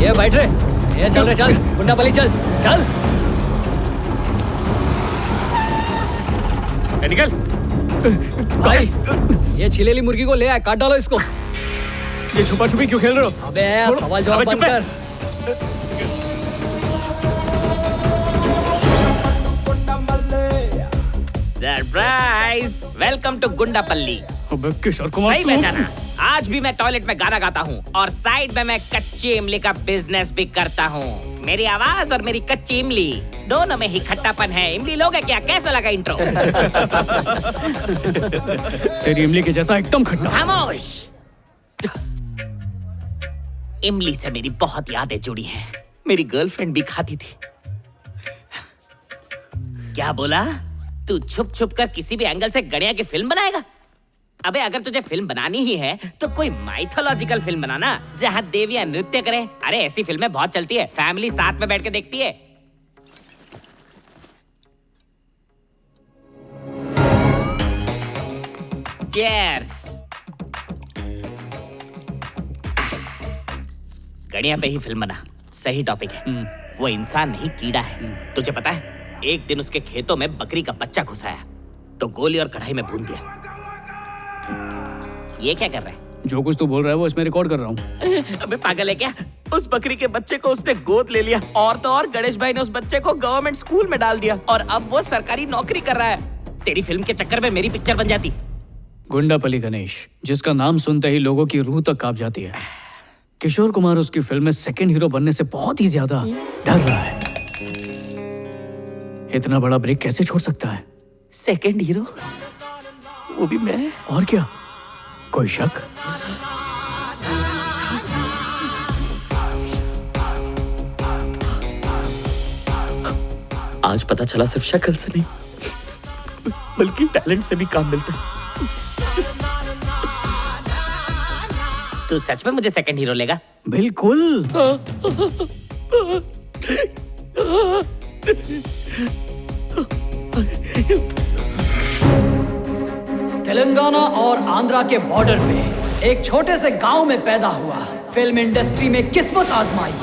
ये बैठ रे, ये चल रे, चल गुंडापल्ली चल चल। निकल भाई ये छिलेली मुर्गी को ले आए, काट डालो इसको। ये छुपा छुपी क्यों खेल रहे हो? अबे सवाल जवाब बंद कर। Surprise, welcome to Gundapalli. अबे किशोर कुमार सही पहचाना। आज भी मैं टॉयलेट में गाना गाता हूँ और साइड में मैं कच्ची इमली का बिजनेस भी करता हूँ। मेरी आवाज और मेरी कच्ची इमली दोनों में ही खट्टापन है। इमली लोगे क्या? कैसा लगा इंट्रो? तेरी इमली के जैसा एकदम खट्टा। खामोश। इमली से मेरी बहुत यादें जुड़ी हैं। मेरी गर्लफ्रेंड भी खाती थी। क्या बोला? तू छुप छुप कर किसी भी एंगल से गणिया की फिल्म बनाएगा? अबे अगर तुझे फिल्म बनानी ही है तो कोई माइथोलॉजिकल फिल्म बनाना जहां देवियां नृत्य करें। अरे ऐसी फिल्में बहुत चलती है, फैमिली साथ में बैठ के देखती है। चीयर्स। गणिया पे ही फिल्म बना। सही टॉपिक है। वो इंसान नहीं, कीड़ा है। तुझे पता है एक दिन उसके खेतों में बकरी का बच्चा घुस आया तो गोली और कढ़ाई में भून दिया। ये क्या कर रहा है? जो कुछ तू बोल रहा है वो इसमें रिकॉर्ड कर रहा हूँ। अबे पागल है क्या? उस बकरी के बच्चे को उसने गोद ले लिया और तो और गणेश भाई ने उस बच्चे को गवर्नमेंट स्कूल में डाल दिया और अब वो सरकारी नौकरी कर रहा है। तेरी फिल्म के चक्कर में मेरी पिक्चर बन जाती। गुंडापल्ली गणेश, जिसका नाम सुनते ही लोगों की रूह तक कांप जाती है। किशोर कुमार उसकी फिल्म में सेकंड हीरो बनने से बहुत ही ज्यादा डर रहा है। इतना बड़ा ब्रेक कैसे छोड़ सकता है? Second hero? वो भी मैं? और क्या, कोई शक? आज पता चला सिर्फ शक्ल से नहीं बल्कि टैलेंट से भी काम मिलता है। तू सच में मुझे सेकंड हीरो लेगा? बिल्कुल। तेलंगाना और आंध्रा के बॉर्डर पे एक छोटे से गांव में पैदा हुआ। फिल्म इंडस्ट्री में किस्मत आजमाई।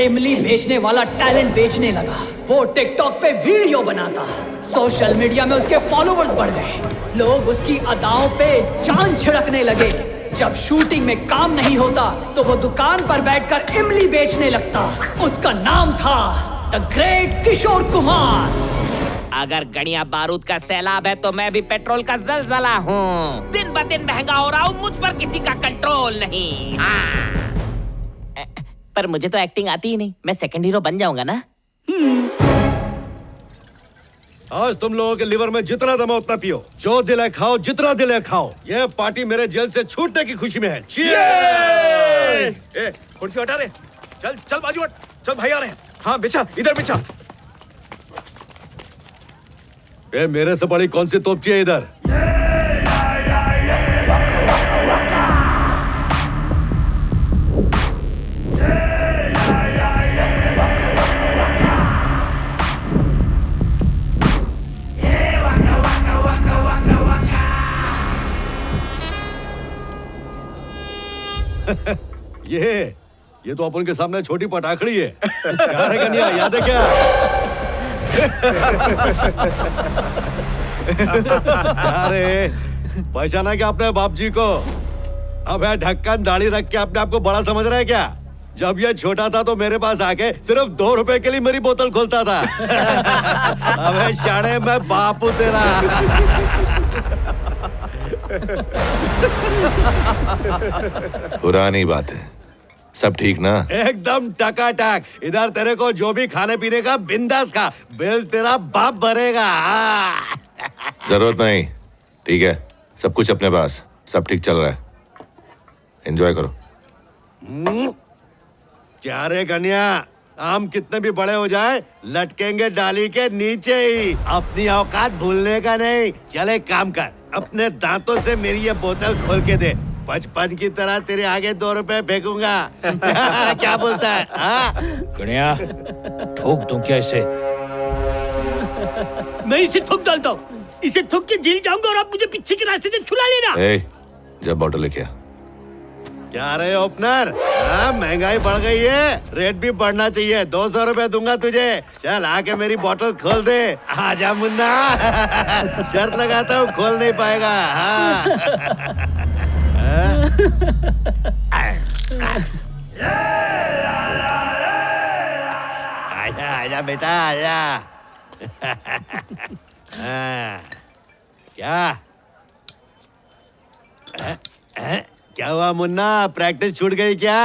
इमली बेचने वाला टैलेंट बेचने लगा। वो टिकटॉक पे वीडियो बनाता। सोशल मीडिया में उसके फॉलोअर्स बढ़ गए। लोग उसकी अदाओं पे जान छिड़कने लगे। जब शूटिंग में काम नहीं होता तो वो दुकान पर बैठकर इमली बेचने लगता। उसका नाम था द ग्रेट किशोर कुमार। अगर गणिया बारूद का सैलाब है तो मैं भी पेट्रोल का जलजला हूँ। दिन ब दिन महंगा हो रहा हूँ, मुझ पर किसी का कंट्रोल नहीं। पर मुझे तो एक्टिंग आती ही नहीं। मैं सेकंड हीरो बन जाऊंगा ना? आज तुम लोगों के लिवर में जितना दम है उतना पियो। जो दिल है खाओ, जितना दिल है खाओ। यह पार्टी मेरे जेल से छूटने की खुशी में है। चीयर्स! ए, कुर्सी हटा रे। चल चल बाजू हट। चल भाई आ रहे हैं। हाँ बिछा, इधर बिछा। ए, मेरे से बड़ी कौन सी तोपची है इधर? ये तो अपन के सामने छोटी पटाखड़ी है। क्या रे कन्या, याद है क्या? अरे पहचाना क्या अपने बाप जी को? अब है ढक्कन दाढ़ी रख के अपने आप को बड़ा समझ रहा है क्या? जब ये छोटा था तो मेरे पास आके सिर्फ 2 रुपए के लिए मेरी बोतल खोलता था। अबे शाणे, मैं बापू तेरा। पुरानी बात है, सब ठीक ना? एकदम टकाटक। इधर तेरे को जो भी खाने पीने का बिंदास खा, बिल तेरा बाप भरेगा। जरूरत नहीं, ठीक है, सब कुछ अपने पास, सब ठीक चल रहा है, एंजॉय करो। क्या रे कन्या, आम कितने भी बड़े हो जाए लटकेंगे डाली के नीचे ही। अपनी औकात भूलने का नहीं। चले काम कर, अपने दांतों से मेरी ये बोतल खोल के दे। बचपन की तरह तेरे आगे 2 रुपए फेंकूंगा। क्या बोलता है? गणिया, ठोक दूं क्या इसे? मैं इसे ठोक डालता हूँ। इसे ठोक के जेल जाऊंगा और आप मुझे पीछे के रास्ते से छुड़ा लेना। जब बॉटल लेके आ। क्या रहे ओपनर? हाँ, महंगाई बढ़ गई है, रेट भी बढ़ना चाहिए। 200 रुपए दूंगा तुझे। चल आके मेरी बोतल खोल दे। आजा मुन्ना। शर्त लगाता हूँ, खोल नहीं पाएगा। हाँ। आजा आजा बेटा आजा। हाँ, क्या क्या हुआ मुन्ना, प्रैक्टिस छूट गई क्या?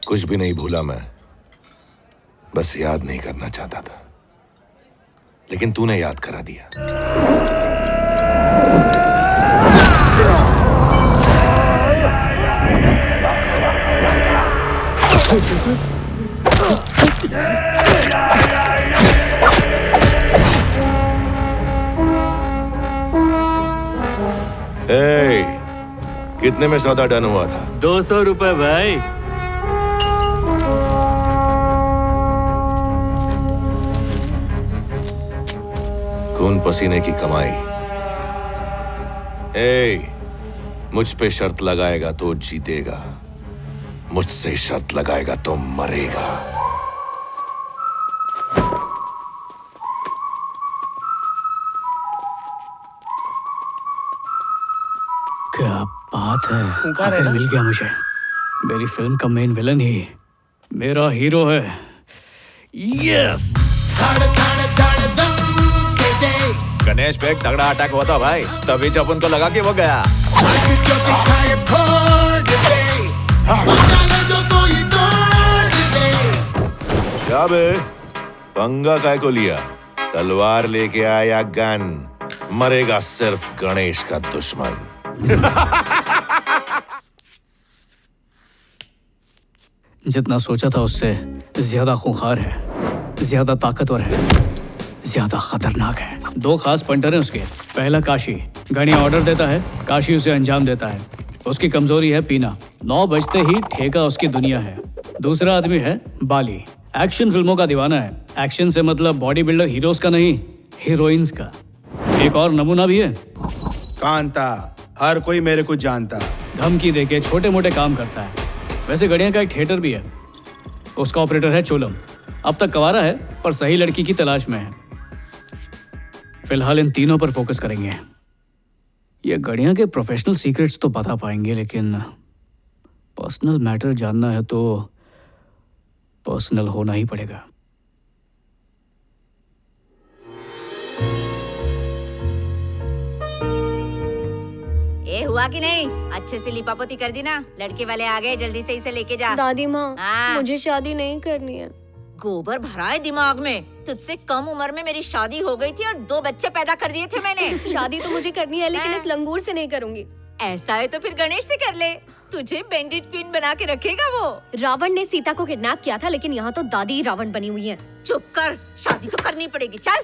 कुछ भी नहीं भूला मैं, बस याद नहीं करना चाहता था, लेकिन तूने याद करा दिया। कितने में सौदा डन हुआ था? 200 रुपए भाई। खून पसीने की कमाई। मुझ पे शर्त लगाएगा तो जीतेगा, मुझसे शर्त लगाएगा तो मरेगा। क्या बात है, आखिर मिल गया मुझे। मेरी फिल्म का मेन विलन ही मेरा हीरो है। यस। गणेश पे एक तगड़ा अटैक हुआ था भाई, तभी जब उनको लगा कि वो गया। क्या बे, पंगा काय को लिया? तलवार लेके आया गन, मरेगा सिर्फ गणेश का दुश्मन। जितना सोचा था उससे ज्यादा खूंखार है, ज्यादा ताकतवर है, ज्यादा खतरनाक है। 2 खास पंटर हैं उसके। पहला काशी, गणिया ऑर्डर देता है, काशी उसे अंजाम देता है। उसकी कमजोरी है पीना, 9 बजते ही ठेका उसकी दुनिया है। दूसरा आदमी है बाली, एक्शन फिल्मों का दीवाना है। एक्शन से मतलब बॉडी बिल्डर हीरोज का नहीं, हीरोइंस का। एक और नमूना भी है, कांता, हर कोई मेरे को जानता। धमकी देके छोटे मोटे काम करता है। वैसे गणिया का एक थिएटर भी है, उसका ऑपरेटर है चोलम। अब तक कवारा है पर सही लड़की की तलाश में है। फिलहाल इन तीनों पर फोकस करेंगे। ये गणिया के प्रोफेशनल सीक्रेट्स तो बता पाएंगे, लेकिन पर्सनल मैटर जानना है तो पर्सनल होना ही पड़ेगा। ए हुआ कि नहीं? अच्छे से लिपापोती कर दी ना? लड़के वाले आ गए, जल्दी से इसे लेके जा। दादी माँ, हाँ। मुझे शादी नहीं करनी है। गोबर भरा है दिमाग में। तुझसे कम उम्र में मेरी शादी हो गई थी और 2 बच्चे पैदा कर दिए थे मैंने। शादी तो मुझे करनी है, लेकिन इस लंगूर से नहीं करूंगी। ऐसा है तो फिर गणेश से कर ले, तुझे बेंडिट क्वीन बना के रखेगा वो। रावण ने सीता को किडनैप किया था, लेकिन यहाँ तो दादी ही रावण बनी हुई है। चुप कर, शादी तो करनी पड़ेगी। चल।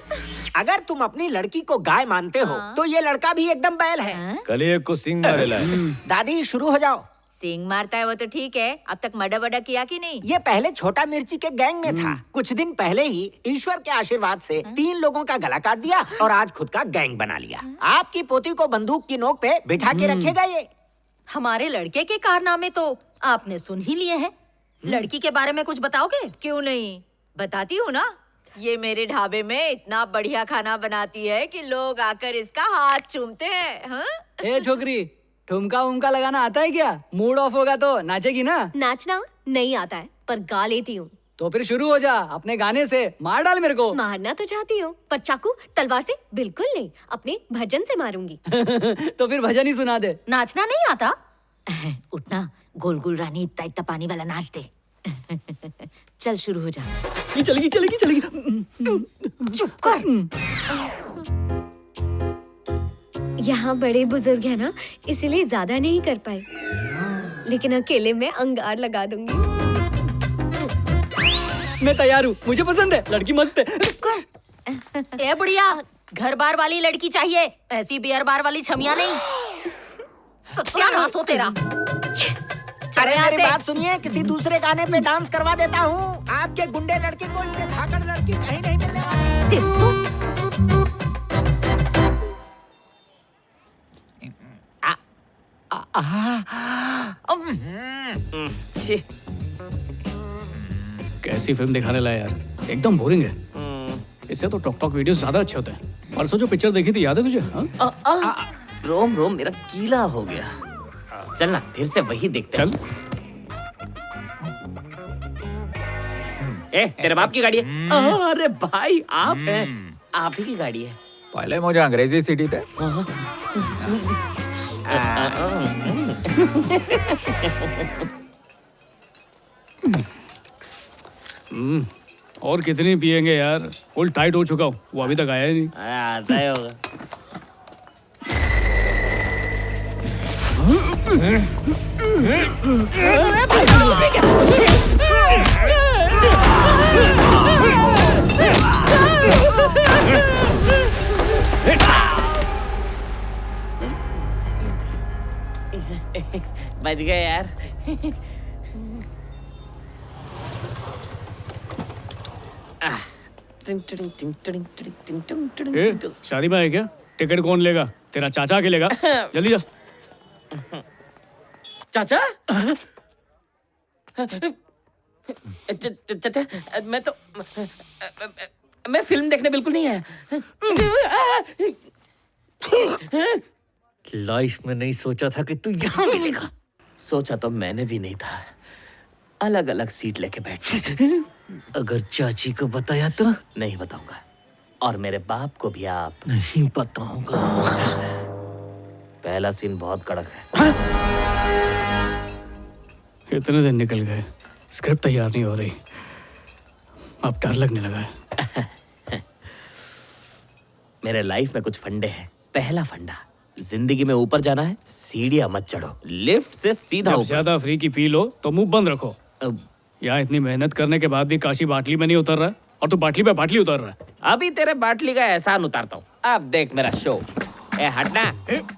अगर तुम अपनी लड़की को गाय मानते हो, तो ये लड़का भी एकदम बैल है। कल को सिंह मारेला है। दादी शुरू हो जाओ। सिंह मारता है वो तो ठीक है, अब तक मर्डर वर्डर किया कि नहीं? ये पहले छोटा मिर्ची के गैंग में था। कुछ दिन पहले ही ईश्वर के आशीर्वाद से 3 लोगों का गला काट दिया और आज खुद का गैंग बना लिया। आपकी पोती को बंदूक की नोक पे बिठा के रखेगा ये। हमारे लड़के के कारनामे तो आपने सुन ही लिए हैं। लड़की के बारे में कुछ बताओगे? क्यों नहीं, बताती हूँ ना। ये मेरे ढाबे में इतना बढ़िया खाना बनाती है कि लोग आकर इसका हाथ चूमते हैं। हाँ? ए छोकरी, ठुमका उमका लगाना आता है क्या? मूड ऑफ होगा तो नाचेगी ना? नाचना नहीं आता है, पर गा लेती हूँ। तो फिर शुरू हो जा अपने गाने से, मार डाल मेरे को। मारना तो चाहती हूँ, पर चाकू तलवार से बिल्कुल नहीं, अपने भजन से मारूंगी। तो फिर भजन ही सुना दे। नाचना नहीं आता? उठना, गोल गोल रानी इतना इतना पानी वाला नाच दे। चल शुरू हो जा। चलेगी चलेगी चलेगी। चुप कर। यहाँ बड़े बुजुर्ग है ना, इसीलिए ज्यादा नहीं कर पाए, लेकिन अकेले में अंगार लगा दूंगी। मैं तैयार हूँ, मुझे पसंद है, लड़की मस्त है। ए बुढ़िया, घर बार वाली लड़की चाहिए, ऐसी बियर बार वाली छमिया नहीं। सत्यानाश हो तेरा। अरे मेरी बात सुनिए, किसी दूसरे गाने पे डांस करवा देता हूँ। आपके गुंडे लड़के को इससे धाकड़ लड़की कहीं नहीं मिलने वाली। छी। कैसी फिल्म दिखाने लाया यार, एकदम बोरिंग है। इससे तो टॉक टॉक वीडियोस ज्यादा अच्छे होते हैं। परसों जो पिक्चर देखी थी याद है तुझे? हाँ? रोम रोम मेरा गीला हो गया। चल ना फिर से वही देखते हैं। चल। तेरे बाप की गाड़ी है। अरे भाई आप हैं, आप ही की गाड़ी है। पहले मुझे अंग्रेजी सीटी थे। और कितनी पिएंगे यार, फुल टाइट हो चुका हूँ। वो अभी तक आया ही नहीं। आता ही होगा। बच गए यार। शादी में है क्या? टिकट कौन लेगा? तेरा चाचा के लेगा? जल्दी जा। चाचा? चाचा मैं फिल्म देखने बिल्कुल नहीं आया। लाइफ में नहीं सोचा था कि तू यहाँ मिलेगा। सोचा तो मैंने भी नहीं था। अलग अलग सीट लेके बैठ। अगर चाची को बताया तो? नहीं बताऊंगा, और मेरे बाप को भी आप नहीं बताऊंगा। पहला सीन बहुत कड़क है। इतने दिन निकल गए, स्क्रिप्ट तैयार नहीं हो रही। अब डर लगने लगा है। मेरे लाइफ में कुछ फंडे हैं। पहला फंडा, जिंदगी में ऊपर जाना है, सीढ़ियां मत चढ़ो, लिफ्ट से सीधा जब ऊपर। ज्यादा फ्री की पी लो तो मुंह बंद रखो। यहाँ इतनी मेहनत करने के बाद भी काशी बाटली में नहीं उतर रहा, और तू बाटली पे बाटली उतर रहा है। अभी तेरे बाटली का एहसान उतारता हूँ। अब देख मेरा शो। ए हटना।